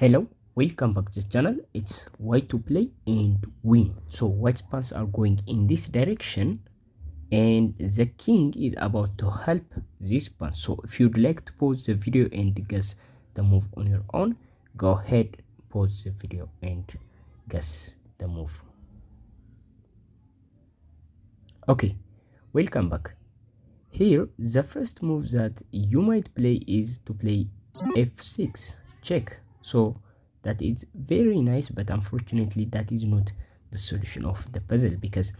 Hello, welcome back to the channel. It's why to play and win. So white pawns are going in this direction and the king is about to help this pawn. So if you'd like to pause the video and guess the move on your own, go ahead, pause the video and guess the move. Okay, welcome back. Here the first move that you might play is to play f6 check. So that is very nice, but unfortunately that is not the solution of the puzzle, because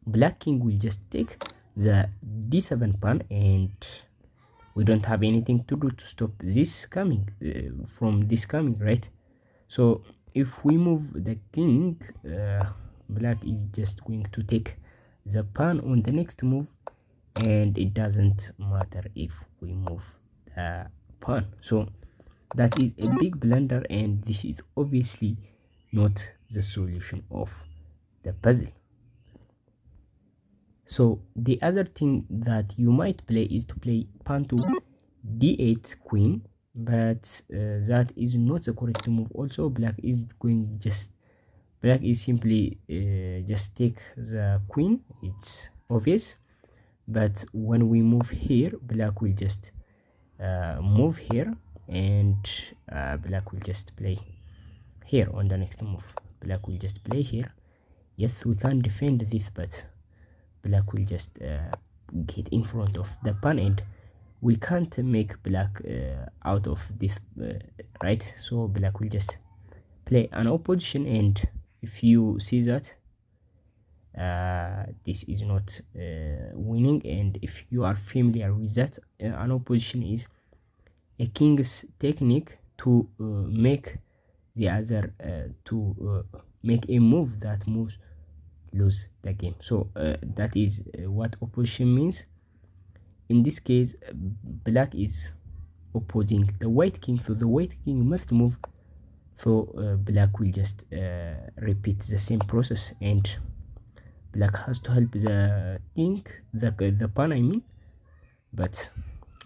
black king will just take the d7 pawn and we don't have anything to do to stop this coming from this coming, right? So if we move the king, black is just going to take the pawn on the next move, and it doesn't matter if we move the pawn. So that is a big blunder, and this is obviously not the solution of the puzzle. So the other thing that you might play is to play pawn to d8 queen, but that is not the correct move. Also black is simply just take the queen. It's obvious, but when we move here, black will just move here, and black will just play here on the next move. Black will just play here. Yes, we can defend this, but black will just get in front of the pawn, and we can't make black out of this, right? So black will just play an opposition, and if you see that this is not winning, and if you are familiar with that, an opposition is a king's technique to make the other make a move that moves lose the game. So that is what opposition means. In this case, black is opposing the white king, so the white king must move. So black will just repeat the same process, and black has to help the king, the pawn I mean, but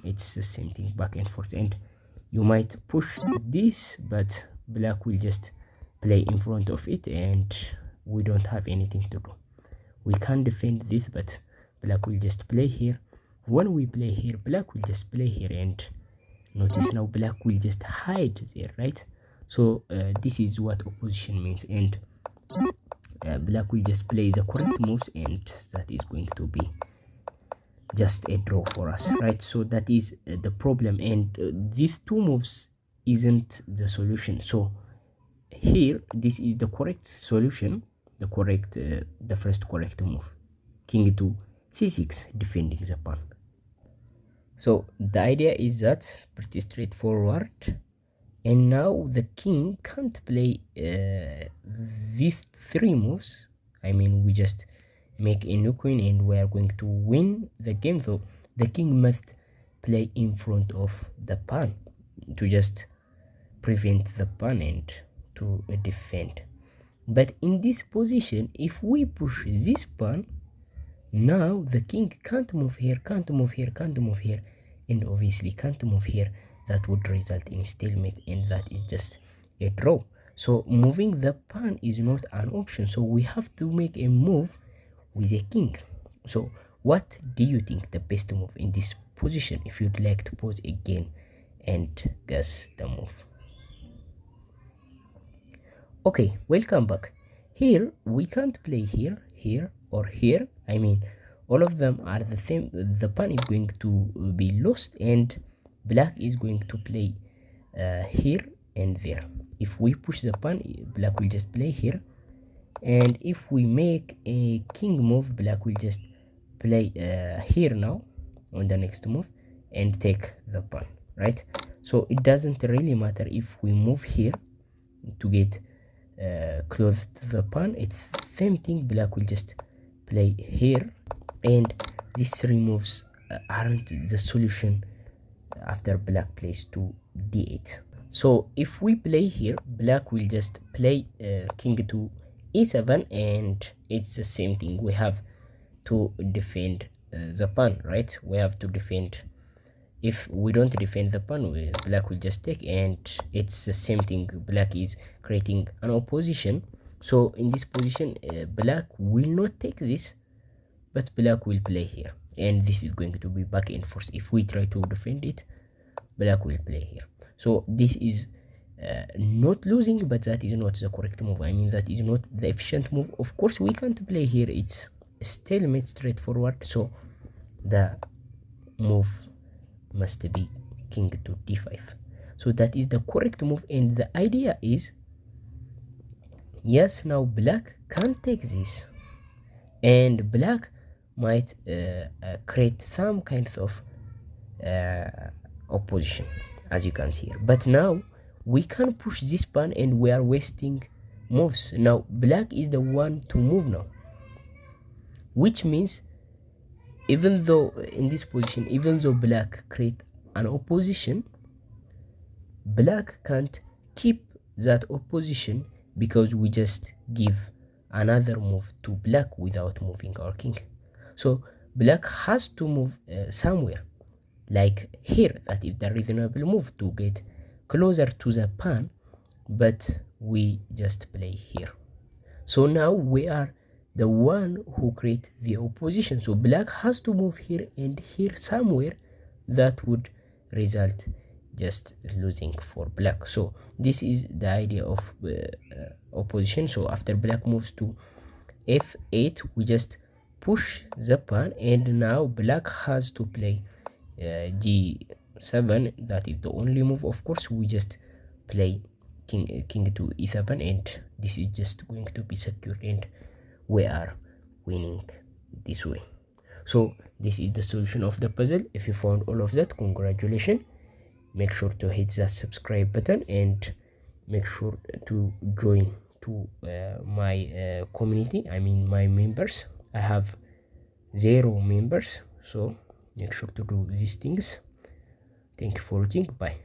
it's the same thing back and forth. And you might push this, but black will just play in front of it, and we don't have anything to do. We can defend this, but black will just play here. When we play here, black will just play here, and notice now black will just hide there, right? So this is what opposition means, and black will just play the correct moves, and that is going to be just a draw for us, right? So that is the problem, and these two moves isn't the solution. So here, this is the correct solution, the first correct move, king to c6, defending the pawn. So the idea is that pretty straightforward, and now the king can't play these three moves. I mean, we just make a new queen and we are going to win the game. So the king must play in front of the pawn to just prevent the pawn and to defend. But in this position, if we push this pawn, now the king can't move here, can't move here, can't move here, and obviously can't move here. That would result in stalemate, and that is just a draw. So moving the pawn is not an option, so we have to make a move with a king. So what do you think the best move in this position? If you'd like to pause again and guess the move. Okay, welcome back. Here we can't play here, here, or here. I mean, all of them are the same. The pawn is going to be lost, and black is going to play here and there. If we push the pawn, black will just play here, and if we make a king move, black will just play here now on the next move and take the pawn, right? So it doesn't really matter if we move here to get close to the pawn. It's same thing, black will just play here, and these three moves aren't the solution after black plays to d8. So if we play here, black will just play king to e7, and it's the same thing. We have to defend the pawn, right? We have to defend if we don't defend the pawn, black will just take, and it's the same thing. Black is creating an opposition. So in this position, black will not take this, but black will play here, and this is going to be back and forth. If we try to defend it, black will play here. So this is not losing, but that is not the correct move. I mean, that is not the efficient move. Of course, we can't play here. It's stalemate straightforward. So the move must be king to d5. So that is the correct move, and the idea is, yes, now black can take this, and black might create some kind of opposition, as you can see here. But now we can push this pawn, and we are wasting moves. Now black is the one to move now, which means even though in this position, even though black create an opposition, black can't keep that opposition, because we just give another move to black without moving our king. So black has to move somewhere, like here. That is the reasonable move to get closer to the pawn, but we just play here. So now we are the one who create the opposition. So black has to move here and here somewhere. That would result just losing for black. So this is the idea of opposition. So after black moves to f8, we just push the pawn, and now black has to play g7. That is the only move. Of course, we just play king to e7, and this is just going to be secured, and we are winning this way. So this is the solution of the puzzle. If you found all of that, congratulations. Make sure to hit that subscribe button, and make sure to join to my community. I mean my members. I have 0 members, so make sure to do these things. Thank you for watching. Bye.